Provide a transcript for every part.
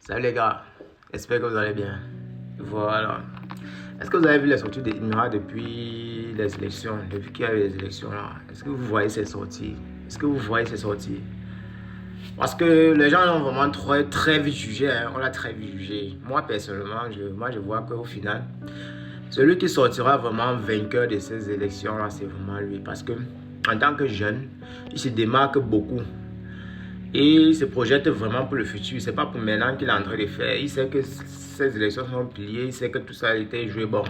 Salut les gars, j'espère que vous allez bien. Voilà. Est-ce que vous avez vu les sorties d'Imira depuis les élections, depuis qu'il y a eu les élections là? Est-ce que vous voyez ces sorties? Est-ce que vous voyez ces sorties? Parce que les gens l'ont vraiment très vite jugé, hein. On l'a très vite jugé. Moi personnellement, je vois qu'au final, celui qui sortira vraiment vainqueur de ces élections là, c'est vraiment lui. Parce que en tant que jeune, il se démarque beaucoup. Et il se projette vraiment pour le futur. C'est pas pour maintenant qu'il est en train de faire. Il sait que ces élections sont pliées. Il sait que tout ça a été joué. Bon,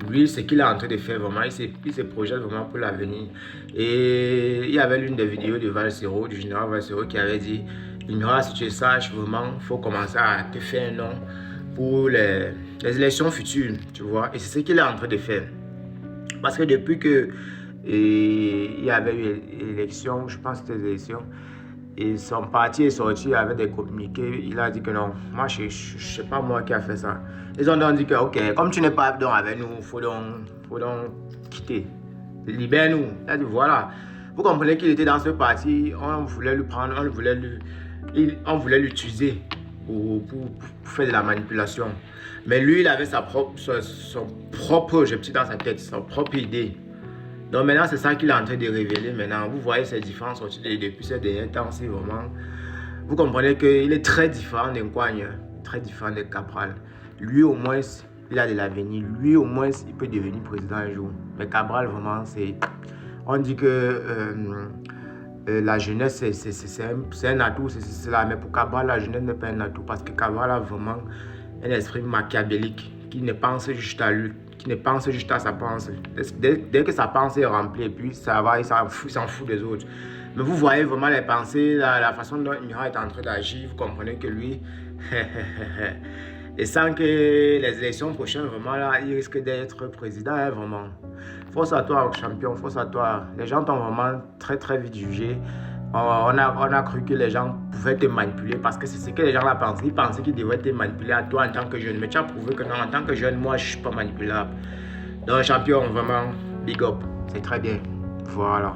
lui, ce qu'il est en train de faire vraiment, il se projette vraiment pour l'avenir. Et il y avait l'une des vidéos de Valsero, du général Valsero, qui avait dit: Imira, si tu es sage, vraiment, il faut commencer à te faire un nom pour les élections futures. Tu vois. Et c'est ce qu'il est en train de faire. Parce que depuis que il y avait eu l'élection, je pense que c'était l'élection, et son parti est sorti avec des communiqués. Il a dit que non, moi je sais pas moi qui a fait ça. Ils ont donc dit que ok, comme tu n'es pas avec nous, faut donc quitter. Libère-nous. Il a dit voilà. Vous comprenez qu'il était dans ce parti, on voulait lui prendre, on voulait l'utiliser pour faire de la manipulation. Mais lui, il avait son propre objectif dans sa tête, sa propre idée. Donc maintenant, c'est ça qu'il est en train de révéler maintenant. Vous voyez ces différences depuis ces derniers temps, c'est vraiment... Vous comprenez qu'il est très différent d'Nkoagne, très différent de Cabral. Lui, au moins, il a de l'avenir. Lui, au moins, il peut devenir président un jour. Mais Cabral, vraiment, c'est... On dit que la jeunesse, c'est un atout, c'est cela. Mais pour Cabral, la jeunesse n'est pas un atout. Parce que Cabral a vraiment un esprit machiavélique qui ne pense juste à lui, qui ne pense juste à sa pensée. Dès que sa pensée est remplie, puis ça va, il s'en fout des autres. Mais vous voyez vraiment les pensées, la façon dont Imira est en train d'agir, vous comprenez que lui, et sans que les élections prochaines, vraiment là, il risque d'être président, hein, vraiment. Force à toi, champion, force à toi. Les gens t'ont vraiment très vite jugé. On a cru que les gens pouvaient te manipuler parce que c'est ce que les gens pensent. Ils pensaient qu'ils devaient te manipuler à toi en tant que jeune. Mais tu as prouvé que non, en tant que jeune, moi, je ne suis pas manipulable. Donc, champion, vraiment, big up. C'est très bien. Voilà.